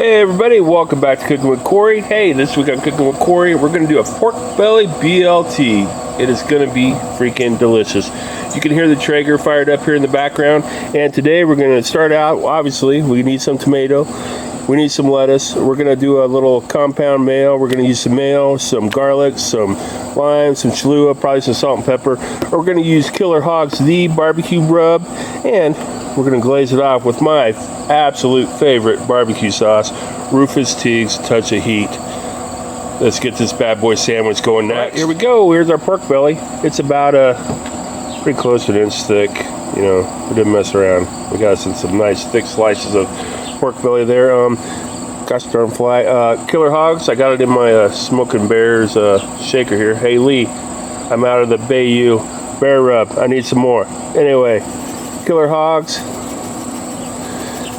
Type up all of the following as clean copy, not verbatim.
Hey everybody, welcome back to Cooking with Corey. Hey, this week on Cooking with Corey, we're going to do a pork belly BLT. It is going to be freaking delicious. You can hear the Traeger fired up here in the background. And today we're going to start out, obviously, we need some tomato. We need some lettuce. We're going to do a little compound mayo. We're going to use some mayo, some garlic, some lime, some Cholula, probably some salt and pepper. We're going to use Killer Hog's The Barbecue Rub. And we're going to glaze it off with my absolute favorite barbecue sauce, Rufus Teague's Touch of Heat. Let's get this bad boy sandwich going next. Right, here we go. Here's our pork belly. It's about pretty close to an inch thick. You know, we didn't mess around. We got some nice thick slices of pork belly there. Gosh darn fly. Killer Hogs. I got it in my Smoking Bears shaker here. Hey Lee, I'm out of the Bayou Bear Rub. I need some more. Anyway, Killer Hogs.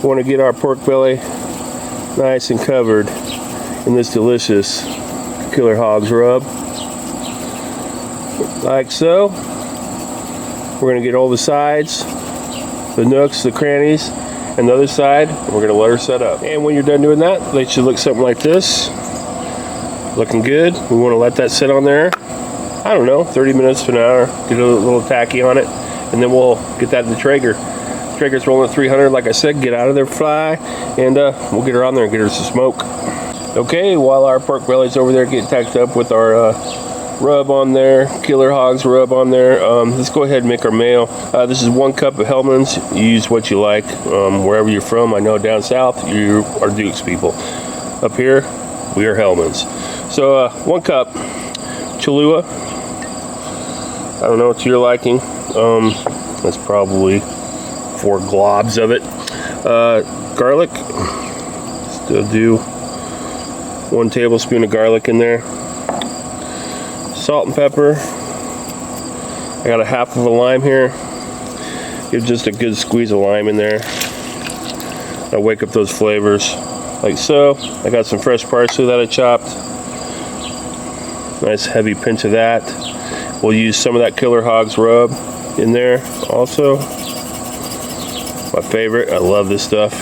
We want to get our pork belly nice and covered in this delicious Killer Hogs rub, like so. We're going to get all the sides, the nooks, the crannies, and the other side, and we're going to let her set up. And when you're done doing that, they should look something like this. Looking good. We want to let that sit on there, I don't know, 30 minutes to an hour, get a little tacky on it, and then we'll get that in the Traeger. Traeger's rolling at 300, like I said. Get out of there, fly, and we'll get her on there and get her some smoke. Okay, while our pork belly's over there getting tacked up with our rub on there, Killer Hogs rub on there, let's go ahead and make our mayo. This is 1 cup of Hellman's. You use what you like, wherever you're from. I know down south you are Duke's people. Up here, we are Hellman's. So 1 cup Cholula. I don't know, to your liking. That's probably 4 globs of it. Garlic. Still do 1 tablespoon of garlic in there. Salt and pepper. I got a half of a lime here. Give just a good squeeze of lime in there. I'll wake up those flavors like so. I got some fresh parsley that I chopped. Nice heavy pinch of that. We'll use some of that Killer Hogs rub in there also. My favorite. I love this stuff.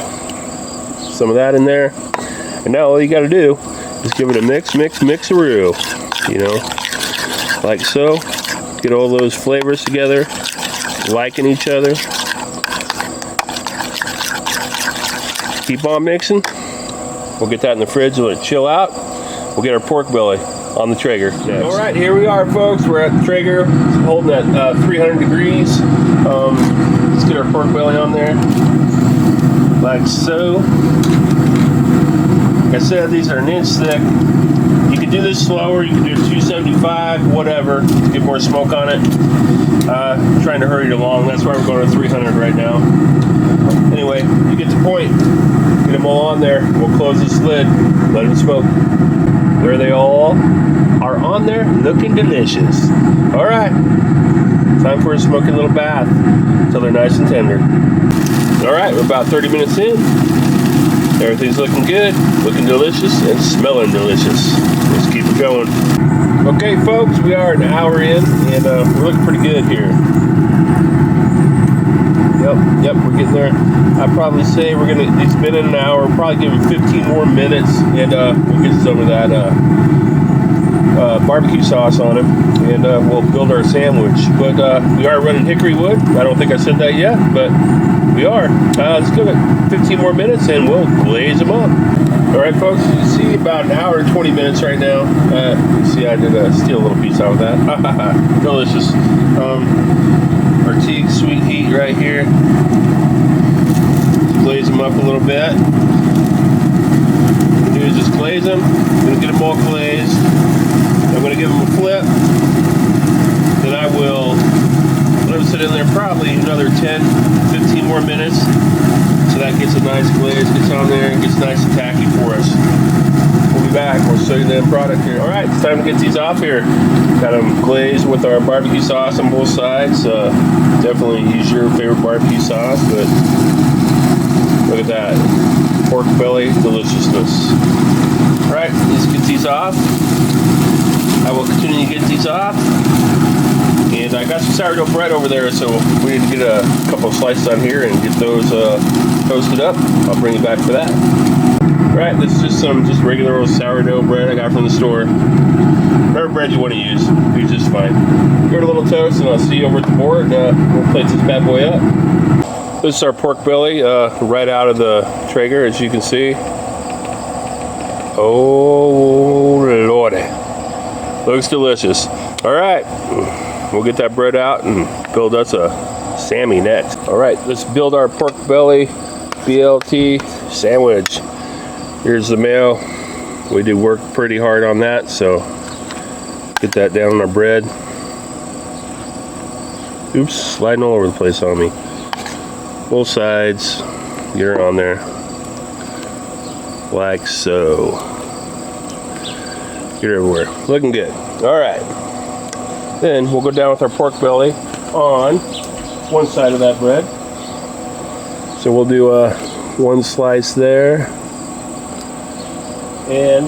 Some of that in there. And now all you got to do is give it a mix-a-roo. You know, like so. Get all those flavors together, liking each other. Keep on mixing. We'll get that in the fridge, let it chill out. We'll get our pork belly on the Traeger next. All right, here we are, folks. We're at the Traeger, holding at 300 degrees. Let's get our pork belly on there, like so. Like I said, these are an inch thick. You can do this slower, you can do it 275, whatever, to get more smoke on it. I'm trying to hurry it along, that's why we're going to 300 right now. Anyway, you get the point. Get them all on there. We'll close this lid, let them smoke. There they all are on there, looking delicious. All right, time for a smoky little bath until they're nice and tender. All right, we're about 30 minutes in. Everything's looking good, looking delicious, and smelling delicious. Let's keep it going. Okay, folks, we are an hour in, and we're looking pretty good here. Yep, we're getting there. I'd probably say it's been an hour, we'll probably give it 15 more minutes, and we'll get some of that barbecue sauce on it, and we'll build our sandwich. But we are running hickory wood. I don't think I said that yet, but we are. Let's give it 15 more minutes, and we'll glaze them up. All right, folks, you can see about an hour and 20 minutes right now. You see I did steal a little piece out of that. Delicious. Our Teague Sweet Heat right here. Just glaze them up a little bit. What we do is just glaze them. I'm going to get them all glazed. I'm going to give them a flip. Then I will let them sit in there probably another 10, 15 more minutes. So that gets a nice glaze, gets on there, and gets nice and tacky for us. We'll be back. We'll show you the end product here. All right, it's time to get these off here. Got them glazed with our barbecue sauce on both sides. Definitely use your favorite barbecue sauce, but look at that. Pork belly deliciousness. All right, let's get these off. I will continue to get these off. And I got some sourdough bread over there, so we need to get a couple of slices on here and get those toasted up. I'll bring you back for that. Right, this is just regular old sourdough bread I got from the store. Whatever bread you want to use just fine. Give it a little toast, and I'll see you over at the board. We'll plate this bad boy up. This is our pork belly, right out of the Traeger, as you can see. Oh lordy, looks delicious. All right, we'll get that bread out and build us a Sammy next. All right, let's build our pork belly BLT sandwich. Here's the Mayo. We did work pretty hard on that, so get that down on our bread. Oops, sliding all over the place on me. Both sides, get her on there, like so. Get her everywhere, looking good. All right, then we'll go down with our pork belly on one side of that bread. So we'll do one slice there, and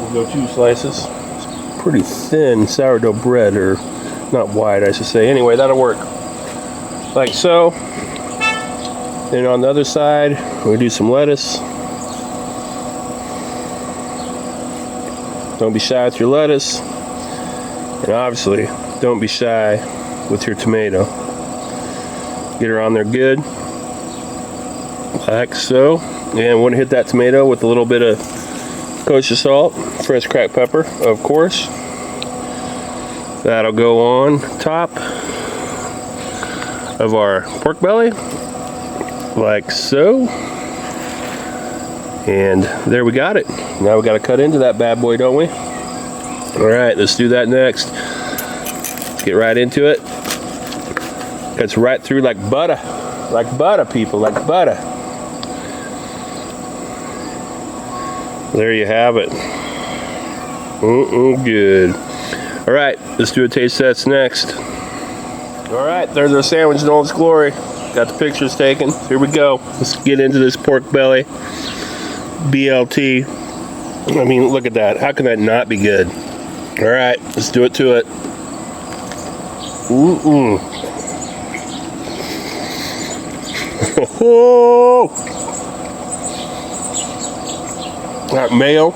we'll go 2 slices. It's pretty thin sourdough bread, or not wide, I should say. Anyway, that'll work, like so. Then on the other side, we'll do some lettuce. Don't be shy with your lettuce, and obviously, don't be shy with your tomato. Get her on there good, like so. And we're gonna hit that tomato with a little bit of kosher salt, fresh cracked pepper, of course. That'll go on top of our pork belly, like so. And there we got it. Now we got to cut into that bad boy, don't we? All right, let's do that next. Let's get right into it. Cuts right through like butter. Like butter, people, like butter. There you have it. Good. All right, let's do a taste test next. All right, there's our sandwich in all its glory. Got the pictures taken. Here we go. Let's get into this pork belly BLT. I mean, look at that. How can that not be good? All right, let's do it to it. That mayo,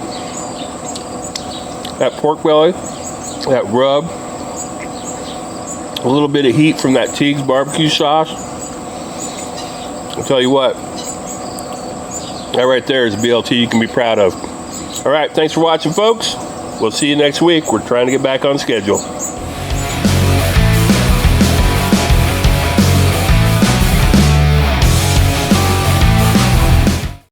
that pork belly, that rub, a little bit of heat from that Teague's barbecue sauce. I'll tell you what, that right there is a BLT you can be proud of. All right, thanks for watching, folks. We'll see you next week. We're trying to get back on schedule.